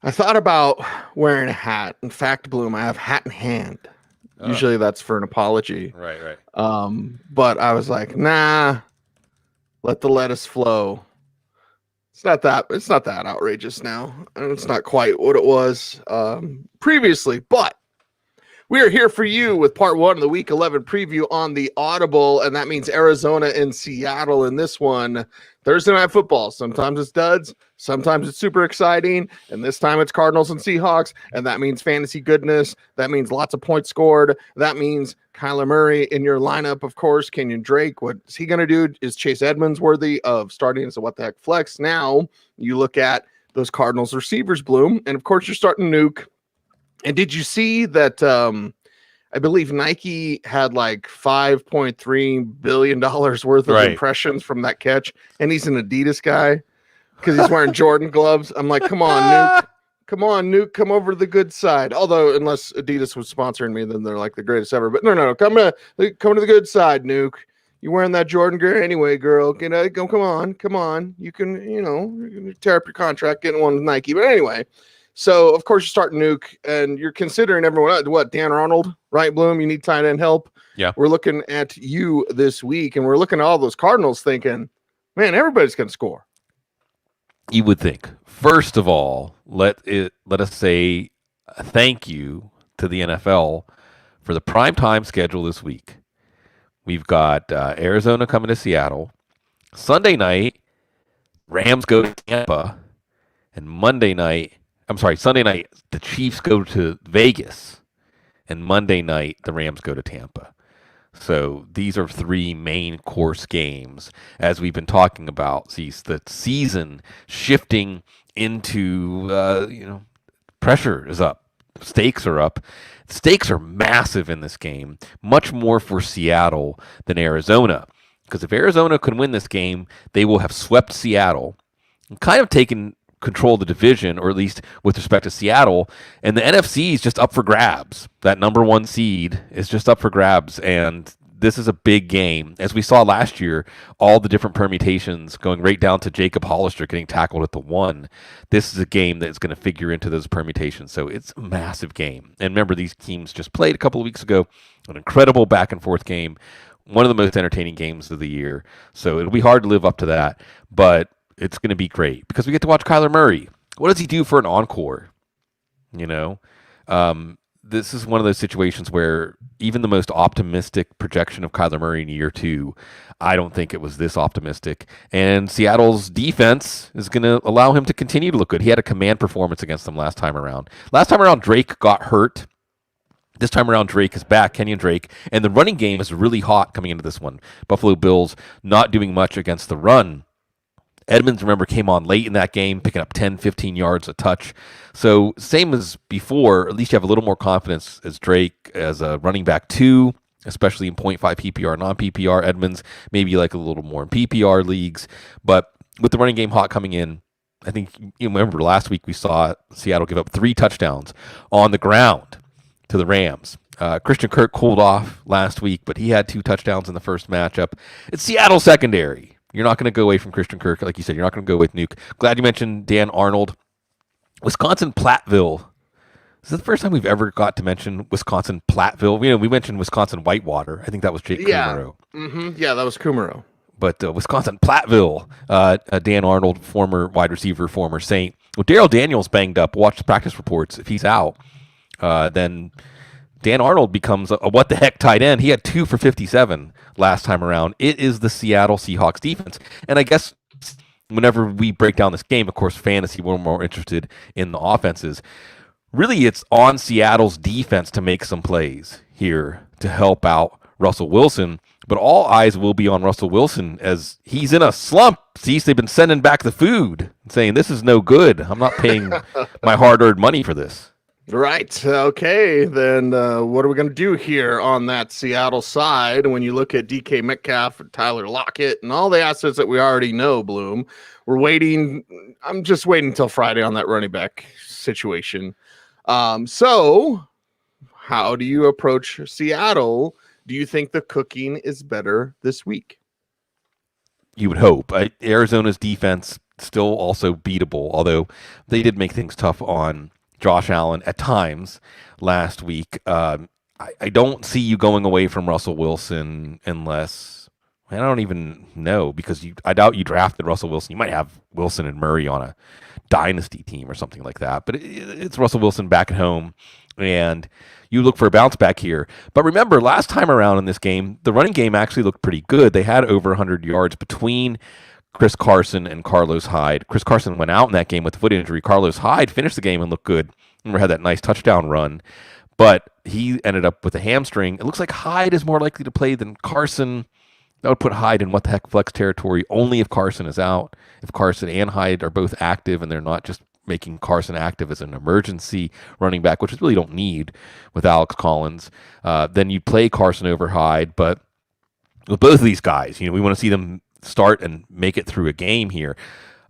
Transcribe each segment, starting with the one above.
I thought about wearing a hat. In fact, Bloom, I have hat in hand. Usually that's for an apology. Right. But I was like, nah, let the lettuce flow. It's not that outrageous now. And it's not quite what it was previously, but we are here for you with part one of the week 11 preview on the Audible, and that means Arizona and Seattle in this one. Thursday Night Football. Sometimes it's duds, sometimes it's super exciting, and this time it's Cardinals and Seahawks, and that means fantasy goodness. That means lots of points scored. That means Kyler Murray in your lineup, of course. Kenyon Drake, what's he going to do? Is Chase Edmonds worthy of starting as a what the heck flex? Now you look at those Cardinals receivers, Bloom, and of course you're starting Nuke. And did you see that I believe Nike had like $5.3 billion worth of impressions from that catch, and he's an Adidas guy because he's wearing Jordan gloves. I'm like, come on, Nuke. Come over to the good side. Although, unless Adidas was sponsoring me, then they're like the greatest ever. But no, come to the good side, Nuke. You wearing that Jordan gear anyway, girl. Come on. You can tear up your contract getting one with Nike. But anyway. So, of course, you start Nuke, and you're considering everyone else. What, Dan Arnold, right, Bloom? You need tight end help? Yeah. We're looking at you this week, and we're looking at all those Cardinals thinking, man, everybody's going to score. You would think. First of all, let us say thank you to the NFL for the primetime schedule this week. We've got Arizona coming to Seattle. Sunday night, Rams go to Tampa. And Sunday night, the Chiefs go to Vegas, and Monday night, the Rams go to Tampa. So these are three main course games, as we've been talking about. The season shifting into, pressure is up, stakes are up. Stakes are massive in this game, much more for Seattle than Arizona. Because if Arizona can win this game, they will have swept Seattle and kind of taken control the division, or at least with respect to Seattle, and the NFC is just up for grabs. That number one seed is just up for grabs, and this is a big game. As we saw last year, all the different permutations going right down to Jacob Hollister getting tackled at the 1. This is a game that's going to figure into those permutations, so it's a massive game. And remember, these teams just played a couple of weeks ago, an incredible back and forth game, one of the most entertaining games of the year, so it'll be hard to live up to that, but it's going to be great because we get to watch Kyler Murray. What does he do for an encore? This is one of those situations where even the most optimistic projection of Kyler Murray in year 2, I don't think it was this optimistic. And Seattle's defense is going to allow him to continue to look good. He had a command performance against them last time around. Last time around, Drake got hurt. This time around, Drake is back, Kenyon Drake, and the running game is really hot coming into this one. Buffalo Bills not doing much against the run. Edmonds, remember, came on late in that game, picking up 10, 15 yards a touch. So same as before, at least you have a little more confidence as Drake as a running back 2, especially in 0.5 PPR, non-PPR. Edmonds, maybe like a little more in PPR leagues. But with the running game hot coming in, I think you remember last week we saw Seattle give up 3 touchdowns on the ground to the Rams. Christian Kirk cooled off last week, but he had 2 touchdowns in the first matchup. It's Seattle secondary. You're not going to go away from Christian Kirk. Like you said, you're not going to go with Nuke. Glad you mentioned Dan Arnold. Wisconsin Platteville. This is the first time we've ever got to mention Wisconsin Platteville. We mentioned Wisconsin Whitewater. I think that was Jake Kumaro. Mm-hmm. Yeah, that was Kumaro. But Wisconsin Platteville, Dan Arnold, former wide receiver, former Saint. Well, Darrell Daniels banged up. Watch the practice reports. If he's out, then Dan Arnold becomes a what-the-heck tight end. He had 2 for 57 last time around. It is the Seattle Seahawks defense. And I guess whenever we break down this game, of course, fantasy, we're more interested in the offenses. Really, it's on Seattle's defense to make some plays here to help out Russell Wilson. But all eyes will be on Russell Wilson as he's in a slump. See, they've been sending back the food and saying, this is no good. I'm not paying my hard-earned money for this. Right. Okay. Then what are we going to do here on that Seattle side? When you look at DK Metcalf, Tyler Lockett, and all the assets that we already know, Bloom, we're waiting. I'm just waiting until Friday on that running back situation. So how do you approach Seattle? Do you think the cooking is better this week? You would hope. Arizona's defense still also beatable, although they did make things tough on Josh Allen at times last week. I don't see you going away from Russell Wilson unless I don't even know, because I doubt you drafted Russell Wilson. You might have Wilson and Murray on a dynasty team or something like that, but it's Russell Wilson back at home, and you look for a bounce back here. But remember, last time around in this game, the running game actually looked pretty good. They had over 100 yards between Chris Carson and Carlos Hyde. Chris Carson went out in that game with a foot injury. Carlos Hyde finished the game and looked good. Remember, had that nice touchdown run, but he ended up with a hamstring. It looks like Hyde is more likely to play than Carson. That would put Hyde in what the heck flex territory only if Carson is out. If Carson and Hyde are both active and they're not just making Carson active as an emergency running back, which we really don't need with Alex Collins, then you play Carson over Hyde. But with both of these guys, we want to see them start and make it through a game here.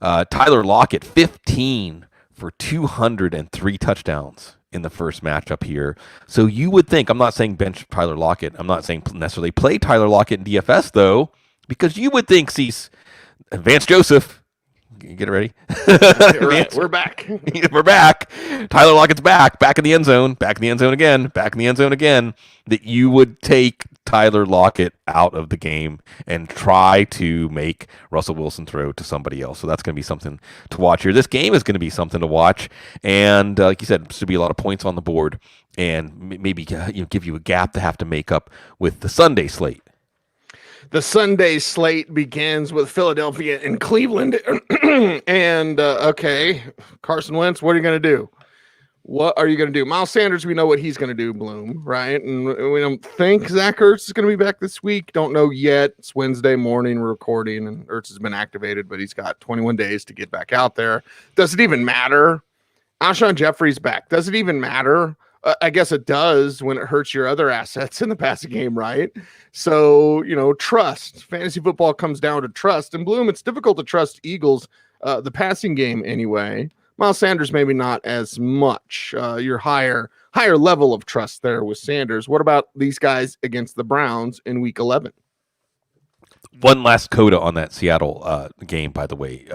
Tyler Lockett, 15 for 203 touchdowns in the first matchup here. So you would think, I'm not saying bench Tyler Lockett. I'm not saying necessarily play Tyler Lockett in DFS, though, because you would think, Vance Joseph, get it ready. Right, we're back. We're back. Tyler Lockett's back in the end zone, back in the end zone again, that you would take Tyler Lockett out of the game and try to make Russell Wilson throw to somebody else. So that's going to be something to watch here. This game is going to be something to watch. And like you said, should be a lot of points on the board, and maybe give you a gap to have to make up with the Sunday slate. The Sunday slate begins with Philadelphia and Cleveland. And, okay, Carson Wentz, what are you going to do? What are you going to do? Miles Sanders, we know what he's going to do, Bloom, right? And we don't think Zach Ertz is going to be back this week. Don't know yet. It's Wednesday morning, we're recording, and Ertz has been activated, but he's got 21 days to get back out there. Does it even matter? Alshon Jeffrey's back. Does it even matter? I guess it does when it hurts your other assets in the passing game, right? So, trust. Fantasy football comes down to trust. And Bloom, it's difficult to trust Eagles, the passing game anyway. Miles Sanders, maybe not as much. Your higher level of trust there with Sanders. What about these guys against the Browns in Week 11? One last coda on that Seattle game, by the way.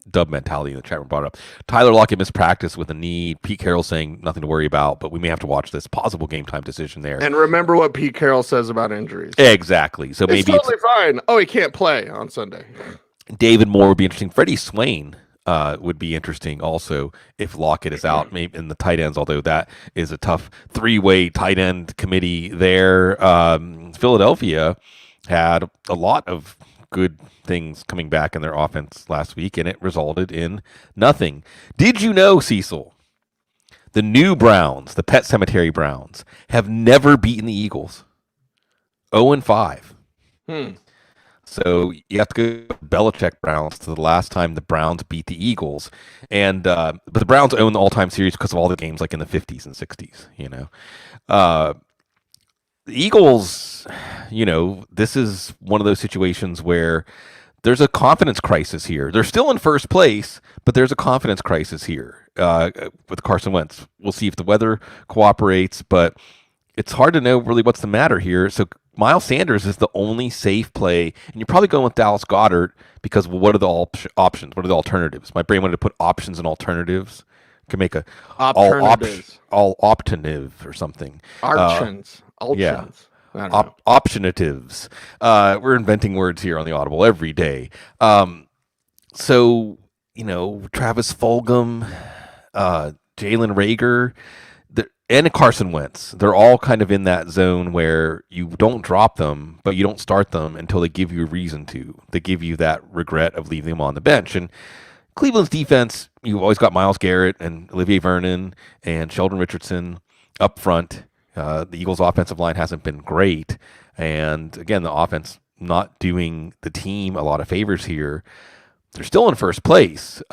Dub mentality in the chat room brought up. Tyler Lockett missed practice with a knee. Pete Carroll saying nothing to worry about, but we may have to watch this possible game time decision there. And remember what Pete Carroll says about injuries. Exactly. So maybe it's totally fine. Oh, he can't play on Sunday. David Moore would be interesting. Freddie Swain would be interesting also if Lockett is out, maybe in the tight ends, although that is a tough three-way tight end committee there. Philadelphia had a lot of good things coming back in their offense last week, and it resulted in nothing. Did you know, Cecil, the new Browns, the Pet Cemetery Browns, have never beaten the Eagles? 0-5. So you have to go Belichick Browns to the last time the Browns beat the Eagles. And but the Browns own the all-time series because of all the games like in the 50s and 60s, The Eagles, this is one of those situations where there's a confidence crisis here. They're still in first place, but there's a confidence crisis here with Carson Wentz. We'll see if the weather cooperates, but it's hard to know really what's the matter here. So Miles Sanders is the only safe play, and you're probably going with Dallas Goedert because what are the options? What are the alternatives? My brain wanted to put options and alternatives. Could make a all optative or something. Options. Yeah. Optionatives. We're inventing words here on the Audible every day. So, Travis Fulgham, Jalen Reagor, and Carson Wentz, they're all kind of in that zone where you don't drop them, but you don't start them until they give you a reason to. They give you that regret of leaving them on the bench. And Cleveland's defense, you've always got Myles Garrett and Olivier Vernon and Sheldon Richardson up front. The Eagles' offensive line hasn't been great. And again, the offense not doing the team a lot of favors here. They're still in first place.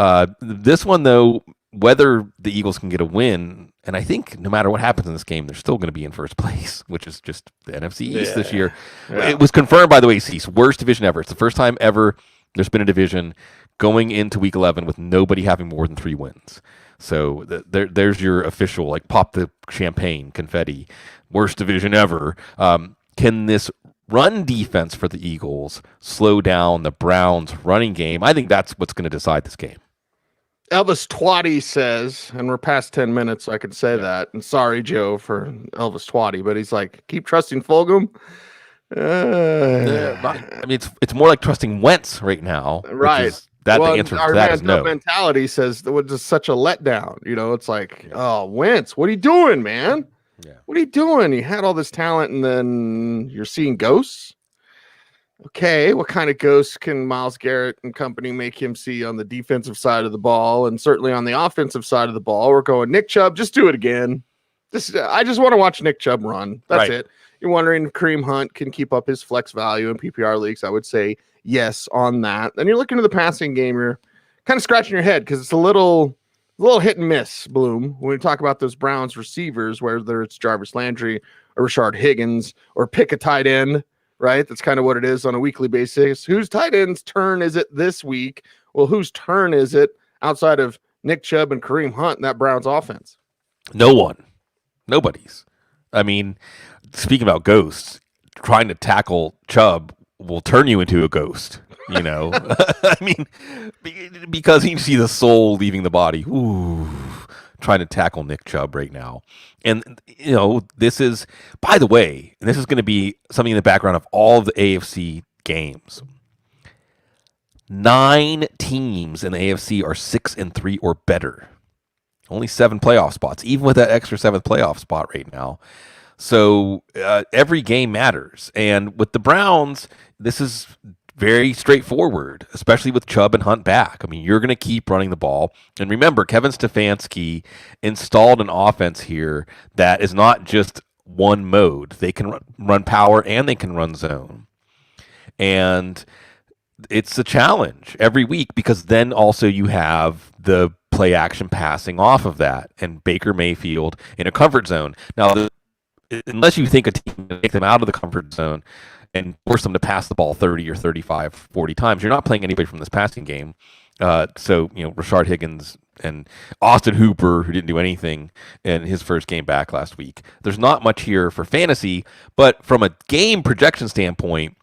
This one, though, whether the Eagles can get a win, and I think no matter what happens in this game, they're still going to be in first place, which is just the NFC East this year. Yeah. It was confirmed, by the way, Cease, worst division ever. It's the first time ever there's been a division going into Week 11 with nobody having more than 3 wins. So there's your official, pop the champagne, confetti, worst division ever. Can this run defense for the Eagles slow down the Browns' running game? I think that's what's going to decide this game. Elvis Twatty says, and we're past 10 minutes, so I can say that. And sorry, Joe, for Elvis Twatty, but he's like, keep trusting Fulgham. I mean, it's more like trusting Wentz right now. Right. The answer to that is no. Mentality says that was just such a letdown. It's like, oh, Wentz, what are you doing, man? Yeah. What are you doing? You had all this talent, and then you're seeing ghosts. Okay, what kind of ghosts can Myles Garrett and company make him see on the defensive side of the ball, and certainly on the offensive side of the ball? We're going, Nick Chubb, just do it again. I just want to watch Nick Chubb run. That's it. You're wondering if Kareem Hunt can keep up his flex value in PPR leagues. I would say yes on that. Then you're looking at the passing game. You're kind of scratching your head because it's a little hit and miss, Bloom, when we talk about those Browns receivers, whether it's Jarvis Landry or Rashard Higgins or pick a tight end, right? That's kind of what it is on a weekly basis. Whose tight end's turn is it this week? Well, whose turn is it outside of Nick Chubb and Kareem Hunt in that Browns offense? No one. Nobody's. I mean, speaking about ghosts, trying to tackle Chubb will turn you into a ghost, I mean, because you see the soul leaving the body. Ooh, trying to tackle Nick Chubb right now. And, this is, by the way, and this is going to be something in the background of all of the AFC games. 9 teams in the AFC are 6-3 or better. Only 7 playoff spots, even with that extra 7th playoff spot right now. So every game matters. And with the Browns, this is very straightforward, especially with Chubb and Hunt back. I mean, you're going to keep running the ball. And remember, Kevin Stefanski installed an offense here that is not just one mode. They can run power and they can run zone. And it's a challenge every week because then also you have the play action passing off of that and Baker Mayfield in a comfort zone. Now, unless you think a team can take them out of the comfort zone and force them to pass the ball 30 or 35, 40 times, you're not playing anybody from this passing game. So, Rashard Higgins and Austin Hooper, who didn't do anything in his first game back last week. There's not much here for fantasy, but from a game projection standpoint,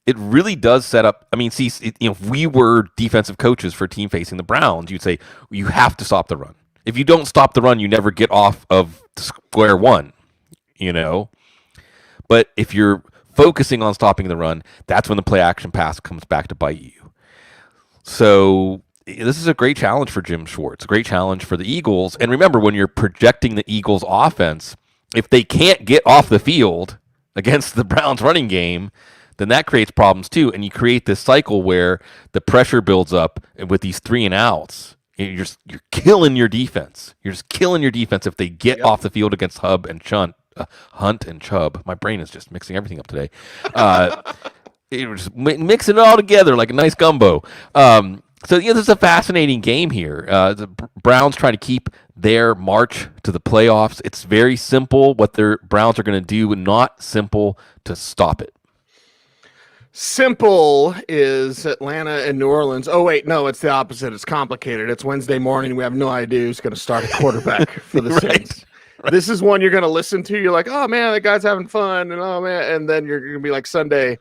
it really does set up. I mean, if we were defensive coaches for a team facing the Browns, you'd say you have to stop the run. If you don't stop the run, you never get off of square one, But if you're focusing on stopping the run, that's when the play action pass comes back to bite you. So this is a great challenge for Jim Schwartz, a great challenge for the Eagles. And remember, when you're projecting the Eagles offense, if they can't get off the field against the Browns running game, then that creates problems too. And you create this cycle where the pressure builds up with these 3 and outs. You're killing your defense. You're just killing your defense if they get off the field against Hunt and Chubb. My brain is just mixing everything up today. You're just mixing it all together like a nice gumbo. So this is a fascinating game here. The Browns trying to keep their march to the playoffs. It's very simple what their Browns are going to do, and not simple to stop it. Simple is Atlanta and New Orleans. Oh, wait, no, it's the opposite. It's complicated. It's Wednesday morning. We have no idea who's going to start a quarterback for the Saints. Right. This is one you're going to listen to. You're like, oh, man, that guy's having fun. And, oh, man. And then you're going to be like Sunday.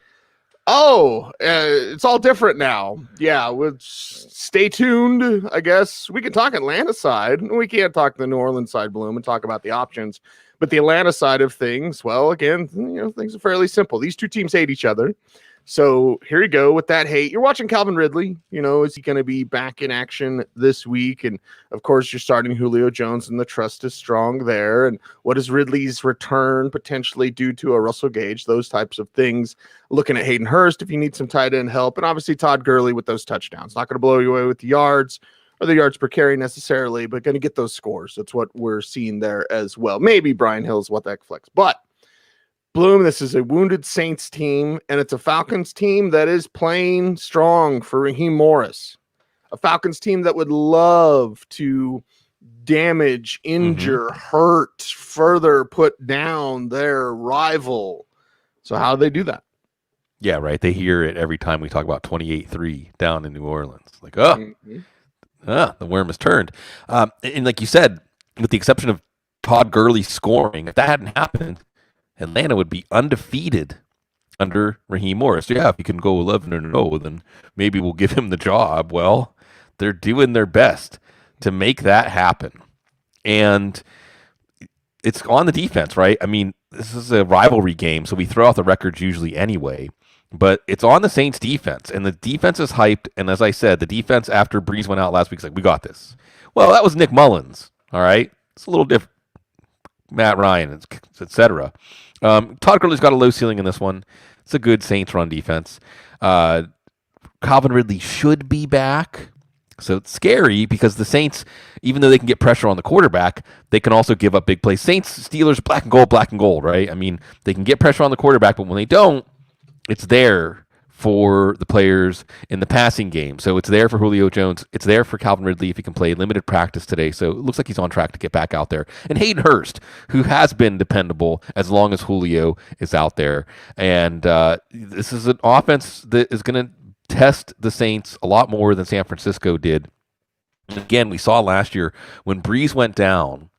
Oh, it's all different now. Yeah, we'll stay tuned, I guess. We can talk Atlanta side. We can't talk the New Orleans side, Bloom, and talk about the options. But the Atlanta side of things, well, again, things are fairly simple. These two teams hate each other. So here you go with that hate. You're watching Calvin Ridley. Is he going to be back in action this week? And, of course, you're starting Julio Jones, and the trust is strong there. And what is Ridley's return potentially due to a Russell Gage? Those types of things. Looking at Hayden Hurst if you need some tight end help. And, obviously, Todd Gurley with those touchdowns. Not going to blow you away with the yards or the yards per carry necessarily, but going to get those scores. That's what we're seeing there as well. Maybe Brian Hill's what that flex. But Bloom, this is a wounded Saints team, and it's a Falcons team that is playing strong for Raheem Morris. A Falcons team that would love to damage, injure, hurt, further put down their rival. So how do they do that? Yeah, right. They hear it every time we talk about 28-3 down in New Orleans. Like, the worm has turned. And like you said, with the exception of Todd Gurley scoring, if that hadn't happened, Atlanta would be undefeated under Raheem Morris. Yeah, if he can go 11-0, then maybe we'll give him the job. Well, they're doing their best to make that happen. And it's on the defense, right? I mean, this is a rivalry game, so we throw out the records usually anyway. But it's on the Saints defense, and the defense is hyped. And as I said, the defense after Breeze went out last week is like, we got this. Well, that was Nick Mullins, all right? It's a little different. Matt Ryan, etc. Todd Gurley's got a low ceiling in this one. It's a good Saints run defense. Calvin Ridley should be back. So it's scary because the Saints, even though they can get pressure on the quarterback, they can also give up big plays. Saints, Steelers, black and gold, right? I mean, they can get pressure on the quarterback, but when they don't, it's there for the players in the passing game. So it's there for Julio Jones. It's there for Calvin Ridley if he can play limited practice today. So it looks like he's on track to get back out there. And Hayden Hurst, who has been dependable as long as Julio is out there. And this is an offense that is going to test the Saints a lot more than San Francisco did. Again, we saw last year when Breeze went down,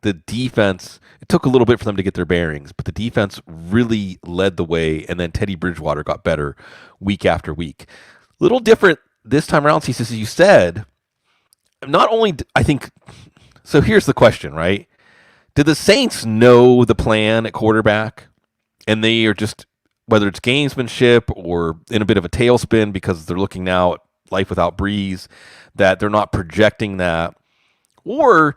the defense, it took a little bit for them to get their bearings, but the defense really led the way, and then Teddy Bridgewater got better week after week. A little different this time around, Cecil, as you said. Not only, I think, so here's the question, right? Did the Saints know the plan at quarterback, and they are just, whether it's gamesmanship or in a bit of a tailspin because they're looking now at life without Breeze, that they're not projecting that? Or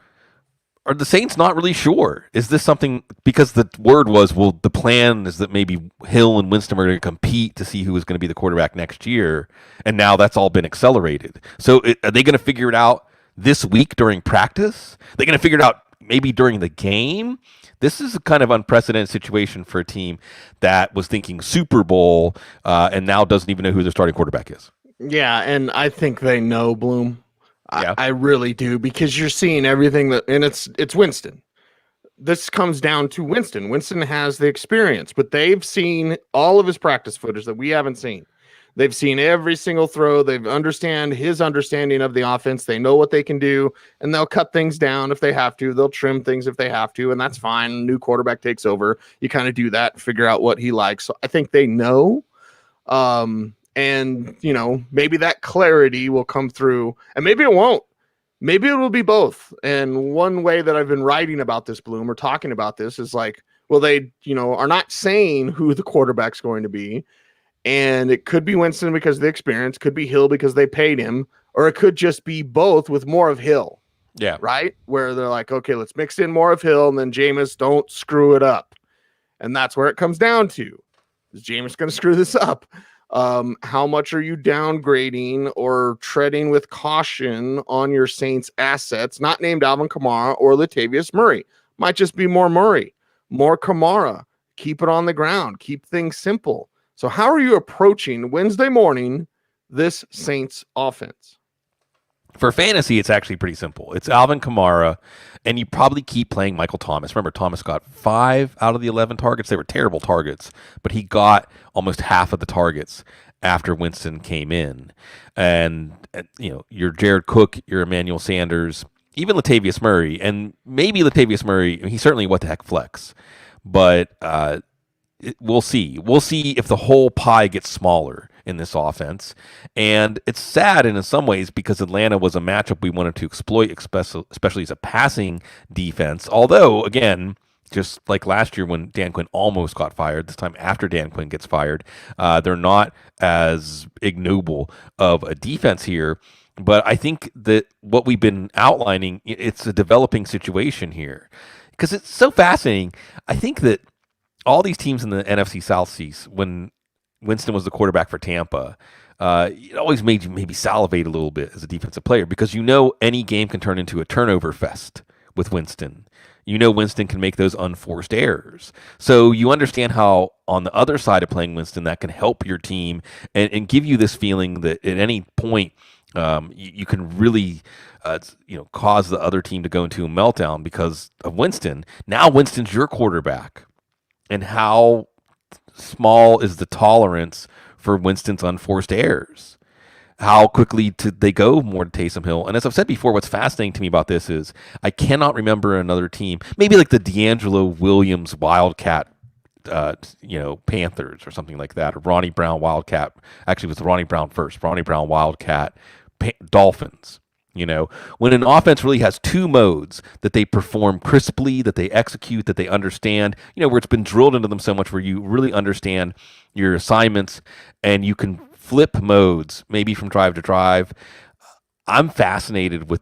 are the Saints not really sure? Is this something, because the word was, well, the plan is that maybe Hill and Winston are going to compete to see who is going to be the quarterback next year, and now that's all been accelerated. So are they going to figure it out this week during practice? Are they going to figure it out maybe during the game? This is a kind of unprecedented situation for a team that was thinking Super Bowl and now doesn't even know who their starting quarterback is. Yeah, and I think they know, Bloom. Yeah. I really do, because you're seeing everything that, and it's Winston. This comes down to Winston. Winston has the experience, but they've seen all of his practice footage that we haven't seen. They've seen every single throw. They've understand his understanding of the offense. They know what they can do, and they'll cut things down if they have to. They'll trim things if they have to, and that's fine. New quarterback takes over. You kind of do that and figure out what he likes. So I think they know. And, you know, maybe that clarity will come through, and maybe it won't. Maybe it will be both. And one way that I've been writing about this, Bloom, or talking about this, is like, well, they, you know, are not saying who the quarterback's going to be. And it could be Winston because of the experience, could be Hill because they paid him, or it could just be both with more of Hill. Yeah. Right? Where they're like, okay, let's mix in more of Hill, and then Jameis, don't screw it up. And that's where it comes down to. Is Jameis going to screw this up? How much are you downgrading or treading with caution on your Saints assets, not named Alvin Kamara or Latavius Murray? Might just be more Murray, more Kamara. Keep it on the ground. Keep things simple. So how are you approaching Wednesday morning this Saints offense? For fantasy, it's actually pretty simple. It's Alvin Kamara, and you probably keep playing Michael Thomas. Remember, Thomas got 5 out of the 11 targets. They were terrible targets, but he got almost half of the targets after Winston came in. And you know, your Jared Cook, your Emmanuel Sanders, even Latavius Murray, and maybe Latavius Murray, he's certainly what the heck flex. But we'll see. We'll see if the whole pie gets smaller in this offense. And it's sad in some ways because Atlanta was a matchup we wanted to exploit, especially as a passing defense. Although, again, just like last year when Dan Quinn almost got fired, this time after Dan Quinn gets fired, they're not as ignoble of a defense here. But I think that what we've been outlining, it's a developing situation here. Because it's so fascinating. I think that all these teams in the NFC South Seas, when Winston was the quarterback for Tampa, it always made you maybe salivate a little bit as a defensive player because you know any game can turn into a turnover fest with Winston. You know Winston can make those unforced errors. So you understand how on the other side of playing Winston that can help your team and give you this feeling that at any point you can really cause the other team to go into a meltdown because of Winston. Now Winston's your quarterback. And how small is the tolerance for Winston's unforced errors? How quickly they go more to Taysom Hill? And as I've said before, what's fascinating to me about this is I cannot remember another team, maybe like the D'Angelo Williams Wildcat Panthers or something like that, or Ronnie Brown Wildcat. Actually, it was Ronnie Brown first. Ronnie Brown Wildcat, Dolphins. When an offense really has two modes that they perform crisply, that they execute, that they understand, where it's been drilled into them so much where you really understand your assignments and you can flip modes, maybe from drive to drive. I'm fascinated with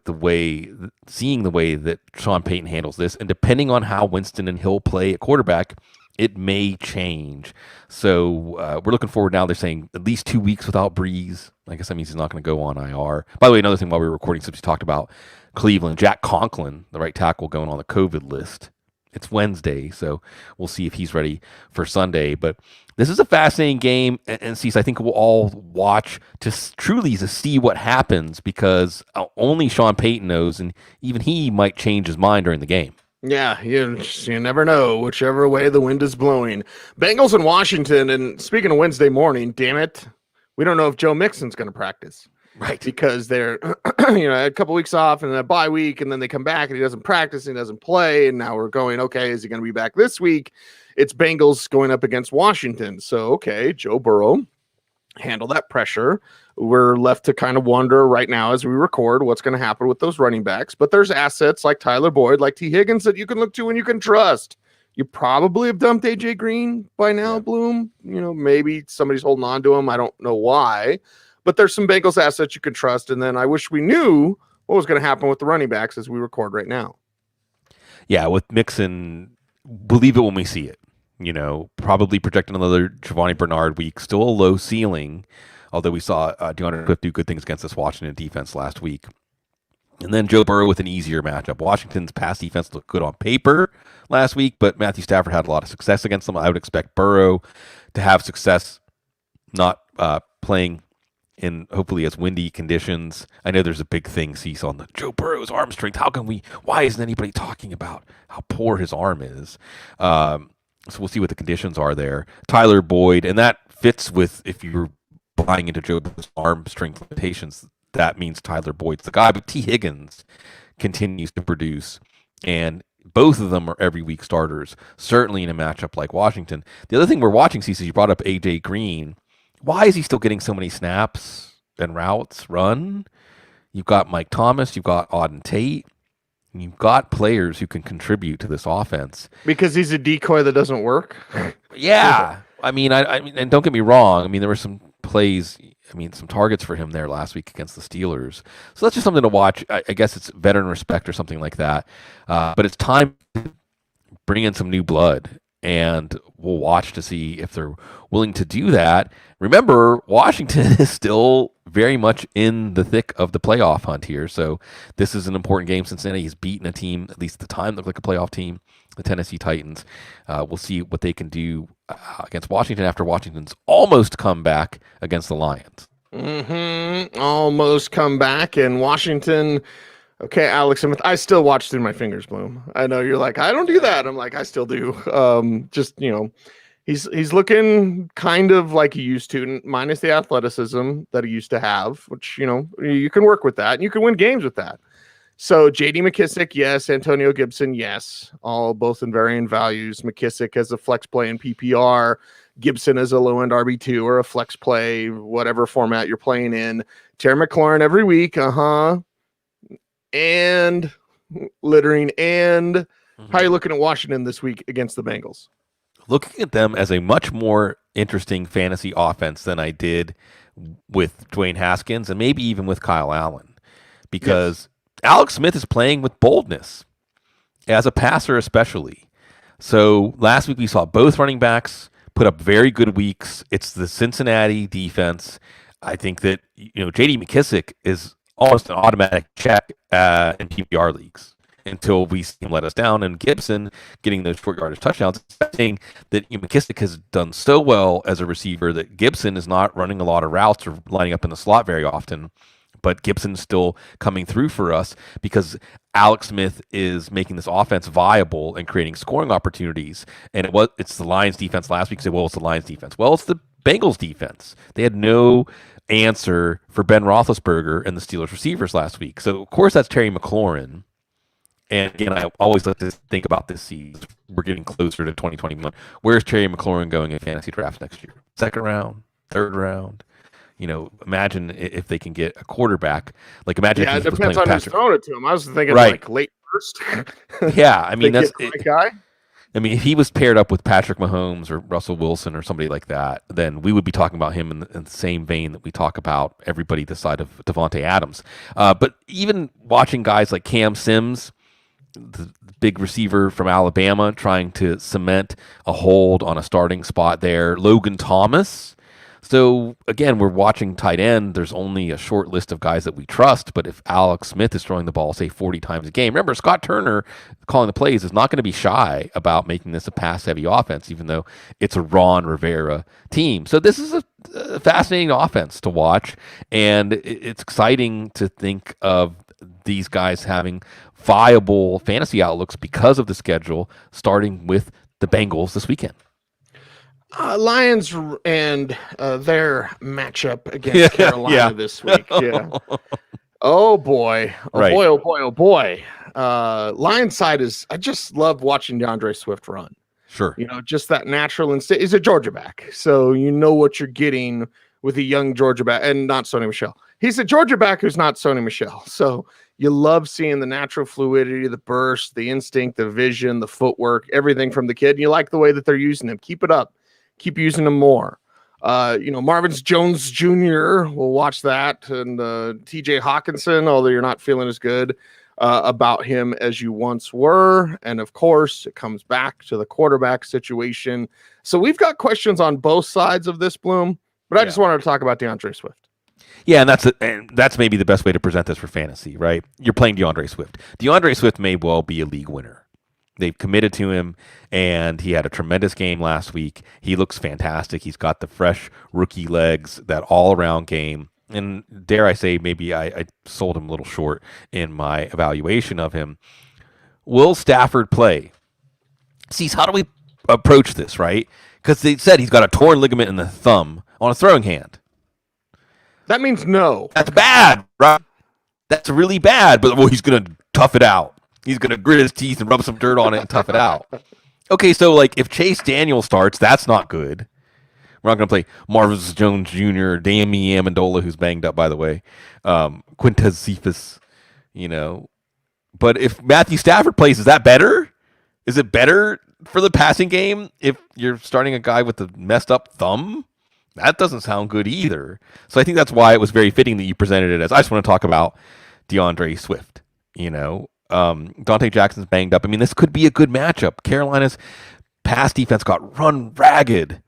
seeing the way that Sean Payton handles this. And depending on how Winston and Hill play at quarterback, it may change. So we're looking forward now. They're saying at least 2 weeks without Breeze. I guess that means he's not going to go on IR. By the way, another thing while we were recording, since we talked about Cleveland, Jack Conklin, the right tackle, going on the COVID list. It's Wednesday, so we'll see if he's ready for Sunday. But this is a fascinating game, and Cease, I think we'll all watch to truly to see what happens, because only Sean Payton knows, and even he might change his mind during the game. Yeah, you never know, whichever way the wind is blowing. Bengals in Washington, and speaking of Wednesday morning, damn it, we don't know if Joe Mixon's going to practice. Right. Because they're, a couple weeks off and a bye week, and then they come back and he doesn't practice and he doesn't play. And now we're going, okay, is he going to be back this week? It's Bengals going up against Washington. So, okay, Joe Burrow, handle that pressure. We're left to kind of wonder right now as we record what's going to happen with those running backs. But there's assets like Tyler Boyd, like T. Higgins that you can look to and you can trust. You probably have dumped AJ Green by now, yeah. Bloom. Maybe somebody's holding on to him. I don't know why. But there's some Bengals assets you can trust. And then I wish we knew what was going to happen with the running backs as we record right now. Yeah, with Mixon, believe it when we see it. Probably projecting another Giovanni Bernard week. Still a low ceiling, although we saw DeAndre Swift do good things against this Washington defense last week. And then Joe Burrow with an easier matchup. Washington's pass defense looked good on paper last week, but Matthew Stafford had a lot of success against them. I would expect Burrow to have success not playing in hopefully as windy conditions. I know there's a big thing, Cecil, on the Joe Burrow's arm strength. Why isn't anybody talking about how poor his arm is? So we'll see what the conditions are there. Tyler Boyd, and that fits with, if you're buying into Joe Burrow's arm strength limitations, that means Tyler Boyd's the guy. But T. Higgins continues to produce, and both of them are every week starters, certainly in a matchup like Washington. The other thing we're watching, Cecil, you brought up A.J. Green. Why is he still getting so many snaps and routes run? You've got Mike Thomas, you've got Auden Tate, you've got players who can contribute to this offense. Because he's a decoy that doesn't work? Yeah. I mean, and don't get me wrong. There were some plays, some targets for him there last week against the Steelers. So that's just something to watch. I guess it's veteran respect or something like that. But it's time to bring in some new blood. And we'll watch to see if they're willing to do that. Remember, Washington is still very much in the thick of the playoff hunt here. So this is an important game. Cincinnati has beaten a team, at least at the time, looked like a playoff team, the Tennessee Titans. We'll see what they can do against Washington after Washington's almost come back against the Lions. Almost come back. And Washington... Okay, Alex Smith, I still watch through my fingers, Bloom. I know you're like, I don't do that. I'm like, I still do. He's looking kind of like he used to, minus the athleticism that he used to have, which, you can work with that and you can win games with that. So J.D. McKissick, yes. Antonio Gibson, yes. All both in varying values. McKissick as a flex play in PPR. Gibson as a low-end RB2 or a flex play, whatever format you're playing in. Terry McLaurin every week, and littering. And how are you looking at Washington this week against the Bengals? Looking at them as a much more interesting fantasy offense than I did with Dwayne Haskins and maybe even with Kyle Allen, because Alex Smith is playing with boldness as a passer, especially. So last week we saw both running backs put up very good weeks. It's the Cincinnati defense. I think that J.D. McKissick is almost an automatic check in PPR leagues until we see him let us down. And Gibson getting those short yardage touchdowns, saying that McKissick has done so well as a receiver that Gibson is not running a lot of routes or lining up in the slot very often. But Gibson's still coming through for us because Alex Smith is making this offense viable and creating scoring opportunities. And it's the Lions defense last week. Say, well, it's the Lions defense. Well, it's the Bengals defense. They had no answer for Ben Roethlisberger and the Steelers receivers last week. So, of course, that's Terry McLaurin. And again, I always like to think about this season. We're getting closer to 2021. Where's Terry McLaurin going in fantasy drafts next year? Second round, third round? Imagine if they can get a quarterback. Like, imagine Yeah, if it he was playing depends with on who's Patrick. throwing it to him. I was thinking Right. like late first. Yeah, I mean, They that's get the right guy. I mean, if he was paired up with Patrick Mahomes or Russell Wilson or somebody like that, then we would be talking about him in the same vein that we talk about everybody this side of Devontae Adams. But even watching guys like Cam Sims, the big receiver from Alabama, trying to cement a hold on a starting spot there. Logan Thomas. So again, we're watching tight end. There's only a short list of guys that we trust, but if Alex Smith is throwing the ball, say 40 times a game, remember Scott Turner calling the plays is not going to be shy about making this a pass-heavy offense, even though it's a Ron Rivera team. So this is a fascinating offense to watch, and it's exciting to think of these guys having viable fantasy outlooks because of the schedule, starting with the Bengals this weekend. Lions and their matchup against Carolina this week. Yeah. Oh boy. Oh Right. boy. Oh boy. Oh boy. Lions side I just love watching DeAndre Swift run. Sure. Just that natural instinct. He's a Georgia back. So you know what you're getting with a young Georgia back, and not Sony Michel. He's a Georgia back who's not Sony Michel. So you love seeing the natural fluidity, the burst, the instinct, the vision, the footwork, everything from the kid. And you like the way that they're using him. Keep it up. Keep using them more. Marvin Jones Jr. We'll watch that, and TJ Hawkinson, although you're not feeling as good about him as you once were. And of course, it comes back to the quarterback situation. So we've got questions on both sides of this, Bloom, but I just wanted to talk about DeAndre Swift. Yeah, and that's maybe the best way to present this for fantasy, right? You're playing DeAndre Swift. DeAndre Swift may well be a league winner. They've committed to him, and he had a tremendous game last week. He looks fantastic. He's got the fresh rookie legs, that all-around game. And dare I say, maybe I sold him a little short in my evaluation of him. Will Stafford play? See, how do we approach this, right? Because they said he's got a torn ligament in the thumb on a throwing hand. That means no. That's bad, right? That's really bad, but he's going to tough it out. He's going to grit his teeth and rub some dirt on it and tough it out. Okay, so like if Chase Daniel starts, that's not good. We're not going to play Marvin Jones Jr., Dami Amendola, who's banged up, by the way, Quintez Cephas, But if Matthew Stafford plays, is that better? Is it better for the passing game if you're starting a guy with a messed up thumb? That doesn't sound good either. So I think that's why it was very fitting that you presented it as, I just want to talk about DeAndre Swift, Dante Jackson's banged up. I mean, this could be a good matchup. Carolina's pass defense got run ragged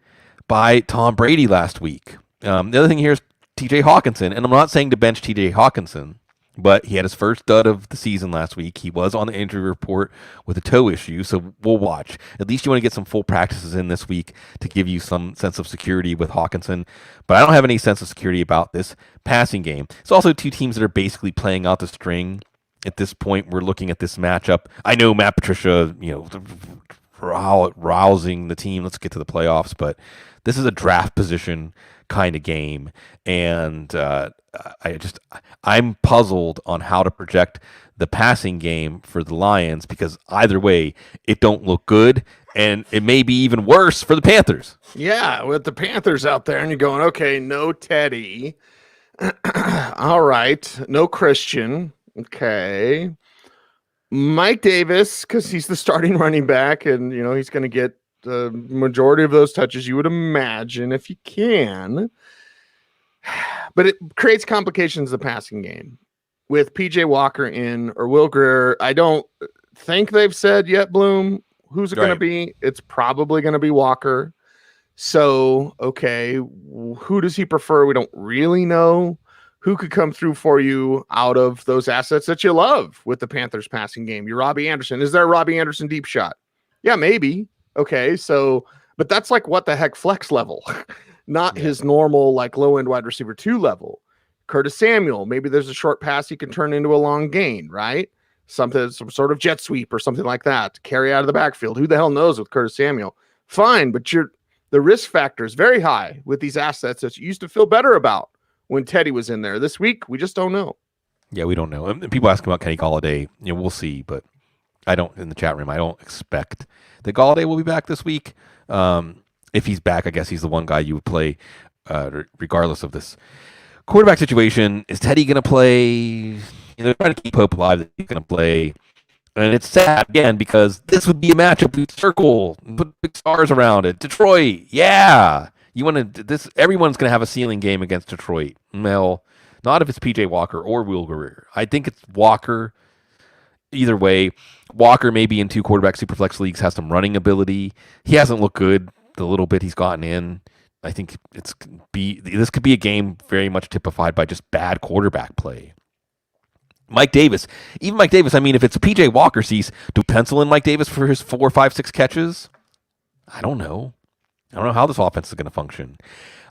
by Tom Brady last week. The other thing here is TJ Hawkinson, and I'm not saying to bench TJ Hawkinson, but he had his first dud of the season last week. He was on the injury report with a toe issue, so we'll watch. At least you want to get some full practices in this week to give you some sense of security with Hawkinson, but I don't have any sense of security about this passing game. It's also two teams that are basically playing out the string. At this point, we're looking at this matchup. I know Matt Patricia, rousing the team. Let's get to the playoffs, but this is a draft position kind of game, and I'm puzzled on how to project the passing game for the Lions, because either way, it don't look good, and it may be even worse for the Panthers. Yeah, with the Panthers out there, and you're going, okay, no Teddy. All right, no Christian. Okay. Mike Davis, because he's the starting running back, and he's going to get the majority of those touches, you would imagine, if you can. But it creates complications in the passing game. With PJ Walker in or Will Grier, I don't think they've said yet, Bloom, who's it going to be? It's probably going to be Walker. So, okay, who does he prefer? We don't really know. Who could come through for you out of those assets that you love with the Panthers passing game? You're Robbie Anderson. Is there a Robbie Anderson deep shot? Yeah, maybe. Okay, so, but that's like what the heck flex level, not his normal like low end wide receiver 2 level. Curtis Samuel, maybe there's a short pass he can turn into a long gain, right? Some sort of jet sweep or something like that to carry out of the backfield. Who the hell knows with Curtis Samuel? Fine, but the risk factor is very high with these assets that you used to feel better about when Teddy was in there. This week, we just don't know. Yeah, we don't know. And people ask about Kenny Golladay. We'll see, but in the chat room, I don't expect that Galladay will be back this week. If he's back, I guess he's the one guy you would play regardless of this quarterback situation. Is Teddy going to play? They're trying to keep hope alive that he's going to play. And it's sad, again, because this would be a matchup we'd circle and put big stars around it. Detroit, yeah. You want to this? Everyone's going to have a ceiling game against Detroit. Well, not if it's P.J. Walker or Will Guerrero. I think it's Walker. Either way, Walker maybe in 2 quarterback superflex leagues has some running ability. He hasn't looked good the little bit he's gotten in. I think this could be a game very much typified by just bad quarterback play. Mike Davis, I mean, if it's P.J. Walker, do pencil in Mike Davis for his 4, 5, 6 catches? I don't know how this offense is going to function.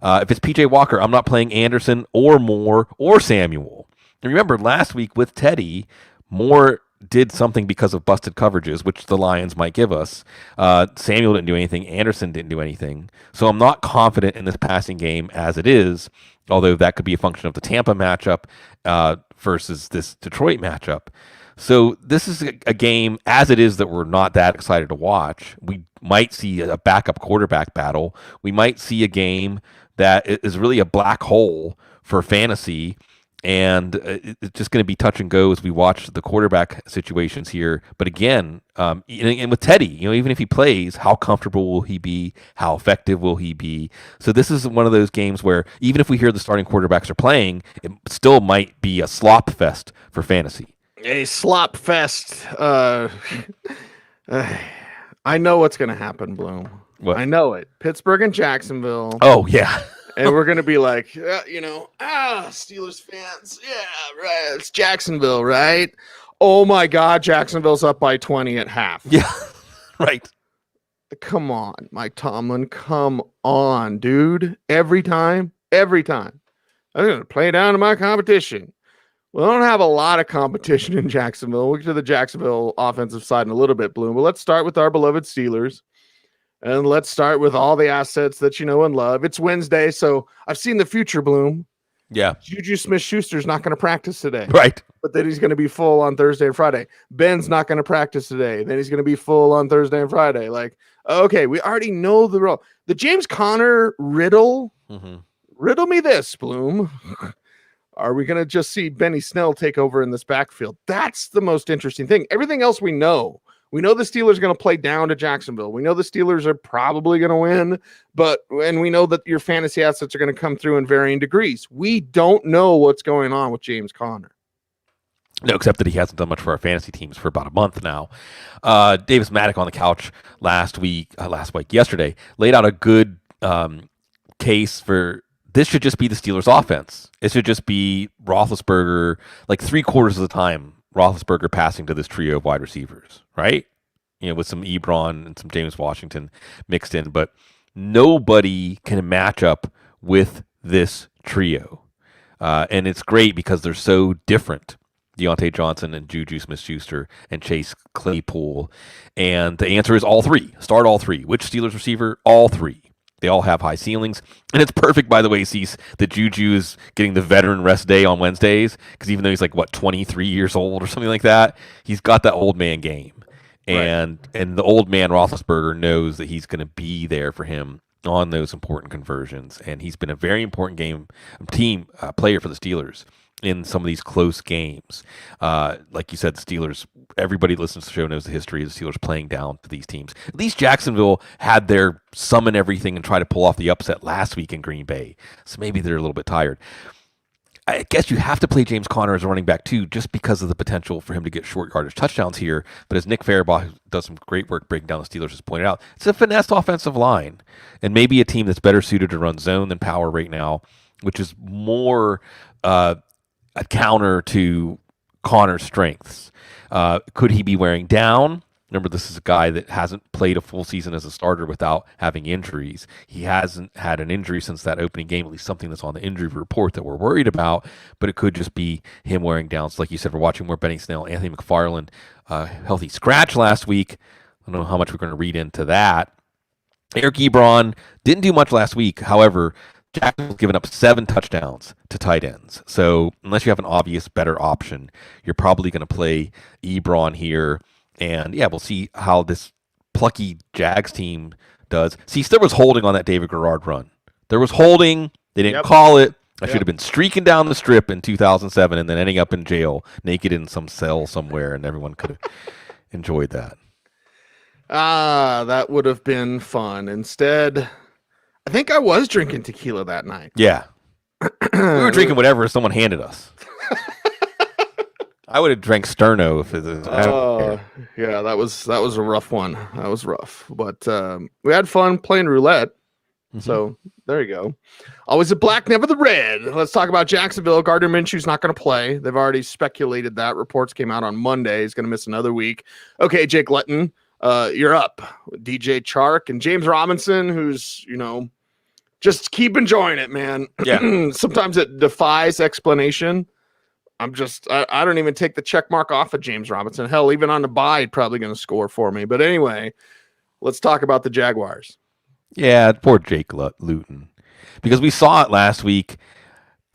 If it's P.J. Walker, I'm not playing Anderson or Moore or Samuel. And remember, last week with Teddy, Moore did something because of busted coverages, which the Lions might give us. Samuel didn't do anything. Anderson didn't do anything. So I'm not confident in this passing game as it is, although that could be a function of the Tampa matchup versus this Detroit matchup. So this is a game, as it is, that we're not that excited to watch. We might see a backup quarterback battle. We might see a game that is really a black hole for fantasy, and it's just going to be touch and go as we watch the quarterback situations here. But again, and with Teddy, even if he plays, how comfortable will he be? How effective will he be? So this is one of those games where even if we hear the starting quarterbacks are playing, it still might be a slop fest for fantasy. A slop fest. I know what's going to happen, Bloom. What? I know it. Pittsburgh and Jacksonville. Oh, yeah. And we're going to be like, Steelers fans. Yeah, right. It's Jacksonville, right? Oh, my God. Jacksonville's up by 20 at half. Yeah, right. Come on, Mike Tomlin. Come on, dude. Every time. I'm going to play down to my competition. We don't have a lot of competition in Jacksonville. We'll get to the Jacksonville offensive side in a little bit, Bloom. But let's start with our beloved Steelers. And let's start with all the assets that you know and love. It's Wednesday, so I've seen the future, Bloom. Yeah. Juju Smith-Schuster's not going to practice today. Right. But then he's going to be full on Thursday and Friday. Ben's not going to practice today. Then he's going to be full on Thursday and Friday. Like, okay, we already know the role. The James Conner riddle. Mm-hmm. Riddle me this, Bloom. Are we going to just see Benny Snell take over in this backfield? That's the most interesting thing. Everything else we know. We know the Steelers are going to play down to Jacksonville. We know the Steelers are probably going to win, and we know that your fantasy assets are going to come through in varying degrees. We don't know what's going on with James Conner. No, except that he hasn't done much for our fantasy teams for about a month now. Davis Maddock on the couch yesterday, laid out a good case for this should just be the Steelers offense. It should just be Roethlisberger, like 3/4 of the time, Roethlisberger passing to this trio of wide receivers, right? With some Ebron and some James Washington mixed in, but nobody can match up with this trio. And it's great because they're so different. Deontay Johnson and Juju Smith-Schuster and Chase Claypool. And the answer is all three. Start all three. Which Steelers receiver? All three. They all have high ceilings. And it's perfect, by the way, Cease, that Juju is getting the veteran rest day on Wednesdays, because even though he's 23 years old or something like that, he's got that old man game. And the old man Roethlisberger knows that he's going to be there for him on those important conversions. And he's been a very important team player for the Steelers in some of these close games. Like you said, the Steelers, everybody who listens to the show knows the history of the Steelers playing down to these teams. At least Jacksonville had their summon everything and try to pull off the upset last week in Green Bay. So maybe they're a little bit tired. I guess you have to play James Conner as a running back too, just because of the potential for him to get short yardage touchdowns here. But as Nick Farabaugh, who does some great work breaking down the Steelers, has pointed out, it's a finesse offensive line, and maybe a team that's better suited to run zone than power right now, which is more a counter to Connor's strengths. Could he be wearing down? Remember, this is a guy that hasn't played a full season as a starter without having injuries. He hasn't had an injury since that opening game, at least something that's on the injury report that we're worried about, but it could just be him wearing down. So like you said, we're watching more Benny Snell, Anthony McFarland, healthy scratch last week. I don't know how much we're going to read into that. Eric Ebron didn't do much last week. However, Jacksonville's given up 7 touchdowns to tight ends. So unless you have an obvious better option, you're probably going to play Ebron here. And yeah, we'll see how this plucky Jags team does. See, there was holding on that David Garrard run. There was holding. They didn't call it. I should have been streaking down the strip in 2007 and then ending up in jail, naked in some cell somewhere, and everyone could have enjoyed that. That would have been fun. Instead, I think I was drinking tequila that night. Yeah. We were drinking whatever someone handed us. I would have drank Sterno if it was. Yeah, that was a rough one. That was rough, but we had fun playing roulette. Mm-hmm. So there you go. Always the black, never the red. Let's talk about Jacksonville. Gardner Minshew's not going to play. They've already speculated that. Reports came out on Monday. He's going to miss another week. Okay, Jake Letton, you're up. DJ Chark and James Robinson, who's just keep enjoying it, man. Yeah. Sometimes it defies explanation. I don't even take the check mark off of James Robinson. Hell, even on the bye, he's probably going to score for me. But anyway, let's talk about the Jaguars. Yeah, poor Jake Luton. Because we saw it last week.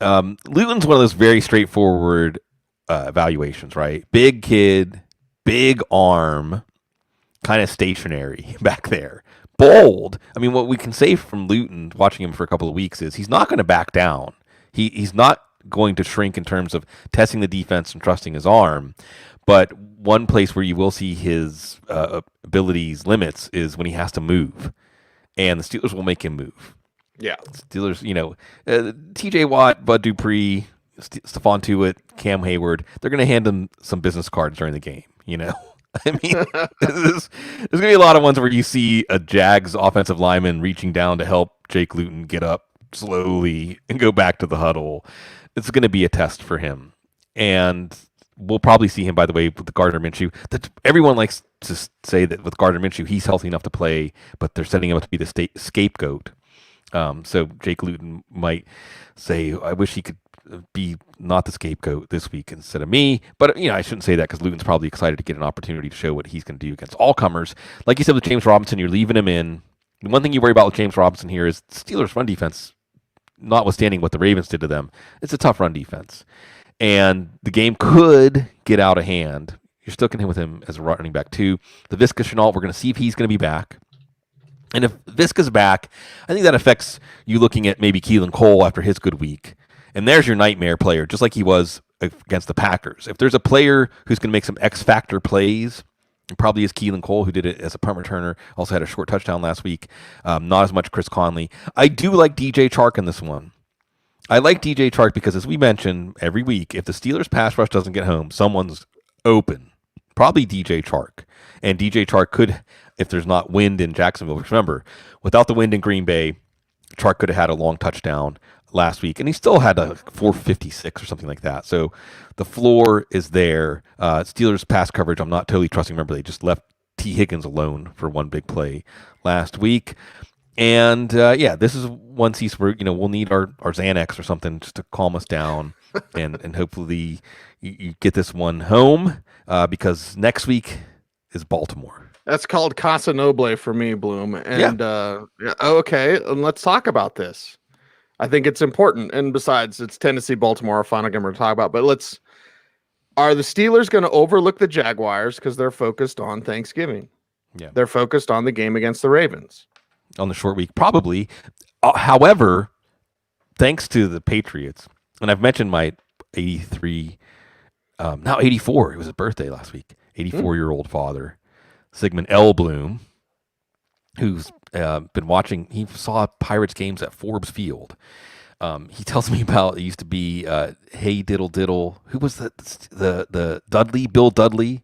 Luton's one of those very straightforward evaluations, right? Big kid, big arm, kind of stationary back there. Bold. I mean, what we can say from Luton, watching him for a couple of weeks, is he's not going to back down. He's not going to shrink in terms of testing the defense and trusting his arm. But one place where you will see his abilities limits is when he has to move. And the Steelers will make him move. Yeah. Steelers, TJ Watt, Bud Dupree, Stephon Tuitt, Cam Hayward, they're going to hand him some business cards during the game, I mean, there's going to be a lot of ones where you see a Jags offensive lineman reaching down to help Jake Luton get up slowly and go back to the huddle. It's going to be a test for him. And we'll probably see him, by the way, with the Gardner Minshew. Everyone likes to say that with Gardner Minshew, he's healthy enough to play, but they're setting him up to be the scapegoat. So Jake Luton might say, I wish he could be not the scapegoat this week instead of me. But, I shouldn't say that because Luton's probably excited to get an opportunity to show what he's going to do against all comers. Like you said with James Robinson, you're leaving him in. The one thing you worry about with James Robinson here is Steelers' run defense, notwithstanding what the Ravens did to them, it's a tough run defense. And the game could get out of hand. You're still going to hit with him as a running back too. The Visca Chenault, we're going to see if he's going to be back. And if Visca's back, I think that affects you looking at maybe Keelan Cole after his good week. And there's your nightmare player, just like he was against the Packers. If there's a player who's going to make some X-factor plays, it probably is Keelan Cole, who did it as a punt returner. Also had a short touchdown last week. Not as much Chris Conley. I do like DJ Chark in this one. I like DJ Chark because, as we mentioned every week, if the Steelers' pass rush doesn't get home, someone's open. Probably DJ Chark. And DJ Chark could, if there's not wind in Jacksonville, which remember, without the wind in Green Bay, Chark could have had a long touchdown last week, and he still had a 456 or something like that. So the floor is there. Steelers pass coverage, I'm not totally trusting. Remember, they just left T. Higgins alone for one big play last week. And this is one piece where we'll need our Xanax or something just to calm us down, and hopefully you get this one home because next week is Baltimore. That's called Casa Noble for me, Bloom. And okay, and let's talk about this. I think it's important. And besides, it's Tennessee, Baltimore, our final game we're going to talk about. But are the Steelers going to overlook the Jaguars because they're focused on Thanksgiving? Yeah, they're focused on the game against the Ravens. On the short week, probably. However, thanks to the Patriots, and I've mentioned my 83, now 84, it was his birthday last week, 84-year-old father, Sigmund L. Bloom, who's been watching, he saw Pirates games at Forbes Field. He tells me about, it used to be, Hey Diddle Diddle, who was the Dudley, Bill Dudley,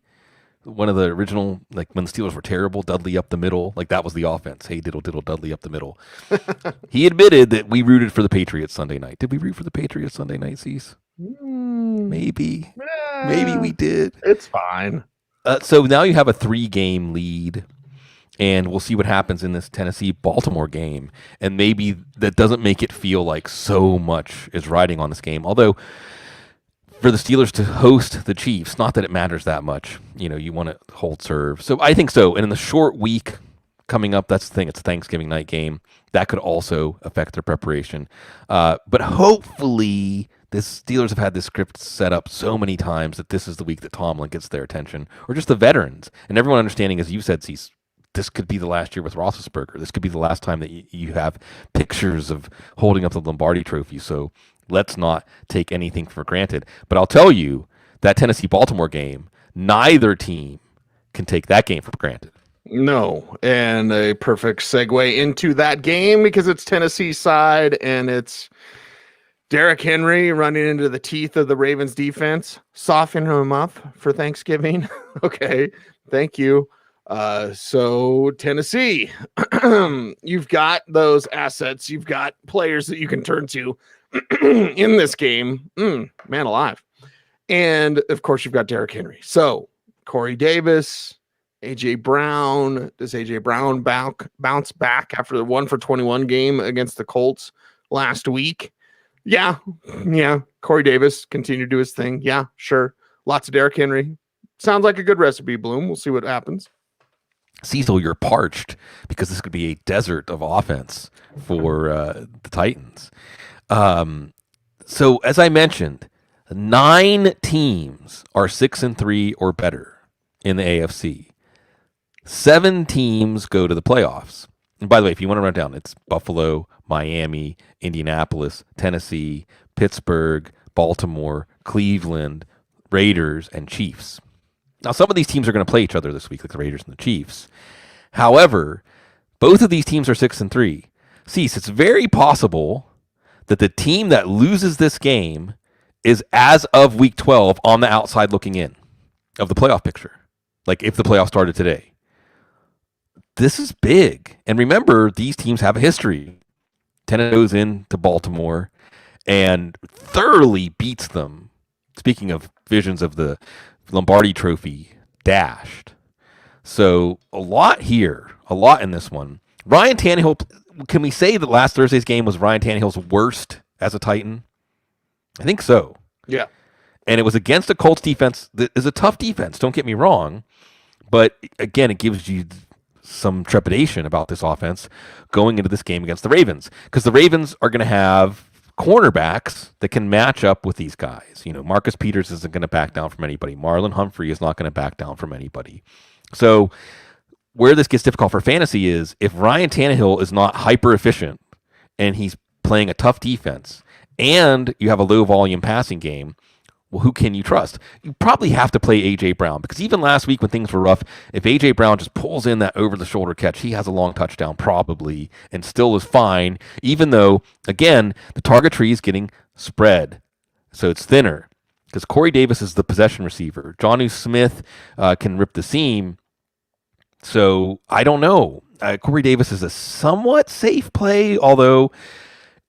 one of the original, like when the Steelers were terrible, Dudley up the middle, like that was the offense. Hey, diddle, diddle, Dudley up the middle. He admitted that we rooted for the Patriots Sunday night. Did we root for the Patriots Sunday night, Cease? Maybe. Maybe we did. It's fine. So now you have a 3-game lead, and we'll see what happens in this Tennessee-Baltimore game. And maybe that doesn't make it feel like so much is riding on this game. Although, for the Steelers to host the Chiefs, not that it matters that much. You want to hold serve. So I think so. And in the short week coming up, that's the thing. It's a Thanksgiving night game. That could also affect their preparation. But hopefully This Steelers have had this script set up so many times that this is the week that Tomlin gets their attention, or just the veterans, and everyone understanding, as you said, Cease, this could be the last year with Roethlisberger. This could be the last time that you have pictures of holding up the Lombardi Trophy. So let's not take anything for granted. But I'll tell you, that Tennessee-Baltimore game, neither team can take that game for granted. No, and a perfect segue into that game because it's Tennessee side and it's Derrick Henry running into the teeth of the Ravens defense, softening him up for Thanksgiving. Okay, thank you. So Tennessee, you've got those assets, you've got players that you can turn to in this game. Man alive. And of course, you've got Derrick Henry. So Corey Davis, AJ Brown. Does AJ Brown bounce back after the 1-for-21 game against the Colts last week? Yeah. Corey Davis continue to do his thing. Yeah, sure. Lots of Derrick Henry. Sounds like a good recipe, Bloom. We'll see what happens. Cecil, you're parched because this could be a desert of offense for the Titans. So as I mentioned, 9 teams are 6-3 or better in the AFC. 7 teams go to the playoffs. And by the way, if you want to run down, it's Buffalo, Miami, Indianapolis, Tennessee, Pittsburgh, Baltimore, Cleveland, Raiders, and Chiefs. Now, some of these teams are going to play each other this week, like the Raiders and the Chiefs. However, both of these teams are 6-3. Cease, it's very possible that the team that loses this game is, as of week 12, on the outside looking in of the playoff picture. Like if the playoffs started today. This is big. And remember, these teams have a history. Tennessee goes into Baltimore and thoroughly beats them. Speaking of visions of the Lombardi Trophy dashed. So a lot here, a lot in this one. Ryan Tannehill, can we say that last Thursday's game was Ryan Tannehill's worst as a Titan? I think so. Yeah. And it was against a Colts defense that is a tough defense, don't get me wrong. But again, it gives you some trepidation about this offense going into this game against the Ravens. Because the Ravens are going to have cornerbacks that can match up with these guys. You know, Marcus Peters isn't going to back down from anybody. Marlon Humphrey is not going to back down from anybody. So where this gets difficult for fantasy is if Ryan Tannehill is not hyper efficient and he's playing a tough defense and you have a low volume passing game, well, who can you trust? You probably have to play A.J. Brown because even last week when things were rough, if A.J. Brown just pulls in that over-the-shoulder catch, he has a long touchdown probably and still is fine, even though, again, the target tree is getting spread. So it's thinner because Corey Davis is the possession receiver. Jonnu Smith can rip the seam. So I don't know. Corey Davis is a somewhat safe play, although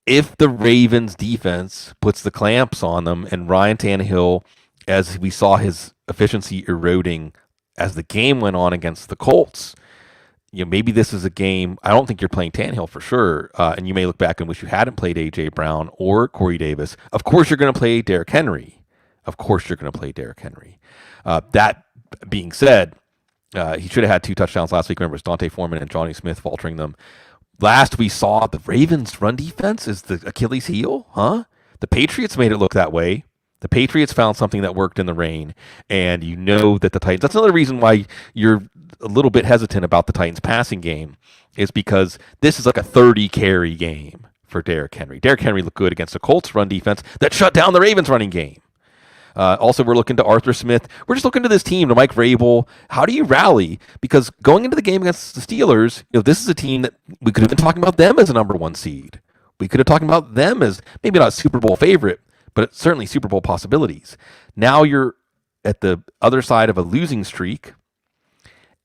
if the Ravens defense puts the clamps on them and Ryan Tannehill, as we saw his efficiency eroding as the game went on against the Colts, you know, maybe this is a game. I don't think you're playing Tannehill for sure. And you may look back and wish you hadn't played A.J. Brown or Corey Davis. Of course, you're going to play Derrick Henry. That being said, he should have had 2 touchdowns last week. Remember, it's Dante Foreman and Jonnu Smith faltering them. Last we saw, the Ravens' run defense is the Achilles heel, huh? The Patriots made it look that way. The Patriots found something that worked in the rain, and you know that the Titans, that's another reason why you're a little bit hesitant about the Titans' passing game, is because this is like a 30-carry game for Derrick Henry. Derrick Henry looked good against the Colts' run defense that shut down the Ravens' running game. Also, we're looking to Arthur Smith. We're just looking to this team, to Mike Vrabel. How do you rally? Because going into the game against the Steelers, you know, this is a team that we could have been talking about them as a number 1 seed. We could have talked about them as maybe not a Super Bowl favorite, but certainly Super Bowl possibilities. Now you're at the other side of a losing streak.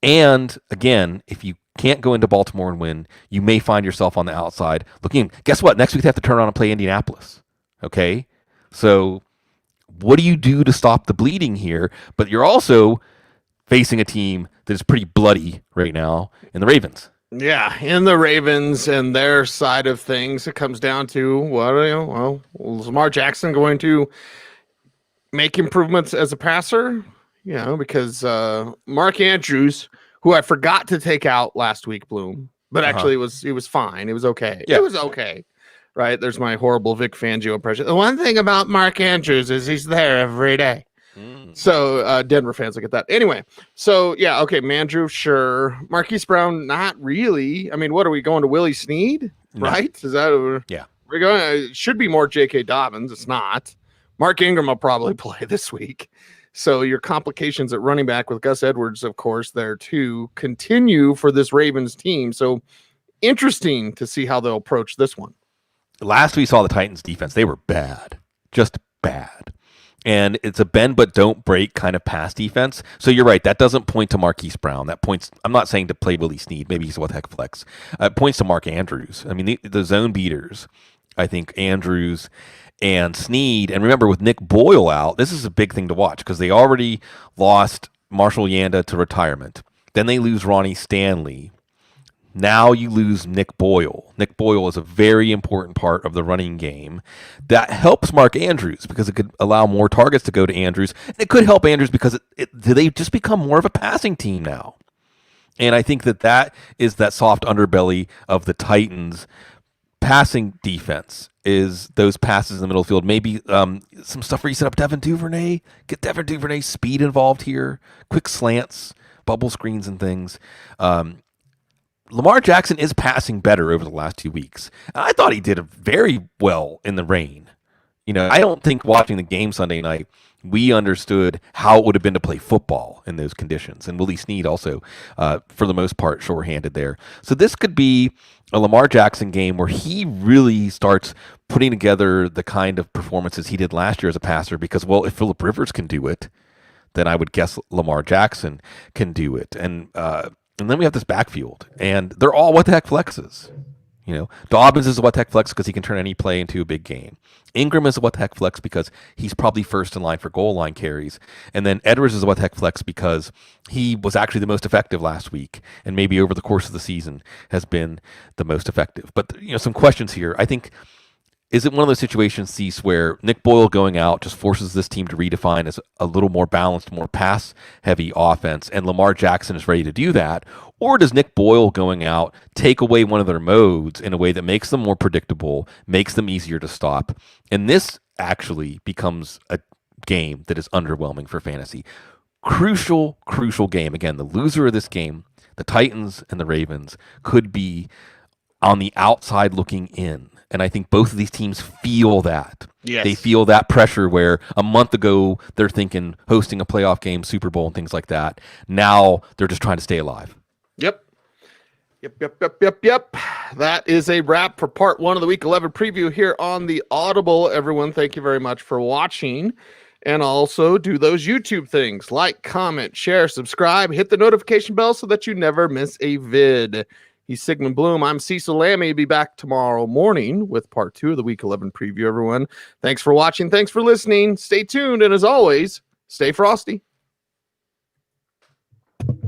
And again, if you can't go into Baltimore and win, you may find yourself on the outside looking. Guess what? Next week they have to turn around and play Indianapolis. Okay? So what do you do to stop the bleeding here? But you're also facing a team that is pretty bloody right now in the Ravens. Yeah, in the Ravens and their side of things, it comes down to, well, is Lamar Jackson going to make improvements as a passer? You know, because Mark Andrews, who I forgot to take out last week, Bloom, but actually he was fine. It was okay. Yeah. It was okay. right? There's my horrible Vic Fangio impression. The one thing about Mark Andrews is he's there every day. So Denver fans look at that. Anyway, so yeah, okay, Mandrew, sure. Marquise Brown, not really. I mean, what are we going to Willie Snead? No. Right? Is that Yeah. We're going it should be more J.K. Dobbins. It's not. Mark Ingram will probably play this week. So your complications at running back with Gus Edwards, of course, there too, continue for this Ravens team. So interesting to see how they'll approach this one. Last we saw the Titans defense, they were bad. Just bad. And it's a bend but don't break kind of pass defense. So you're right. That doesn't point to Marquise Brown. That points, I'm not saying to play Willie Snead. Maybe he's what the heck flex. It points to Mark Andrews. I mean, the zone beaters, I think Andrews and Snead. And remember, with Nick Boyle out, this is a big thing to watch because they already lost Marshall Yanda to retirement. Then they lose Ronnie Stanley. Now you lose Nick Boyle. Nick Boyle is a very important part of the running game. That helps Mark Andrews because it could allow more targets to go to Andrews. And it could help Andrews because they just become more of a passing team now. And I think that is that soft underbelly of the Titans' passing defense is those passes in the middle of the field. Maybe some stuff where you set up Devin Duvernay. Get Devin Duvernay's speed involved here. Quick slants, bubble screens and things. Lamar Jackson is passing better over the last 2 weeks. I thought he did very well in the rain. You know, I don't think watching the game Sunday night, we understood how it would have been to play football in those conditions. And Willie Snead also, for the most part, short-handed there. So this could be a Lamar Jackson game where he really starts putting together the kind of performances he did last year as a passer because, well, if Phillip Rivers can do it, then I would guess Lamar Jackson can do it. And then we have this backfield, and they're all what the heck flexes. You know, Dobbins is a what the heck flex because he can turn any play into a big game. Ingram is a what the heck flex because he's probably first in line for goal line carries. And then Edwards is a what the heck flex because he was actually the most effective last week, and maybe over the course of the season has been the most effective. But, you know, some questions here. I think, is it one of those situations, Cease, where Nick Boyle going out just forces this team to redefine as a little more balanced, more pass-heavy offense, and Lamar Jackson is ready to do that? Or does Nick Boyle going out take away one of their modes in a way that makes them more predictable, makes them easier to stop? And this actually becomes a game that is underwhelming for fantasy. Crucial game. Again, the loser of this game, the Titans and the Ravens, could be on the outside looking in. And I think both of these teams feel that. Yes. They feel that pressure where a month ago they're thinking hosting a playoff game, Super Bowl, and things like that. Now they're just trying to stay alive. Yep. That is a wrap for part 1 of the Week 11 preview here on the Audible. Everyone, thank you very much for watching. And also do those YouTube things. Like, comment, share, subscribe, hit the notification bell so that you never miss a vid. He's Sigmund Bloom. I'm Cecil Lammey. Be back tomorrow morning with part 2 of the Week 11 preview, everyone. Thanks for watching. Thanks for listening. Stay tuned. And as always, stay frosty.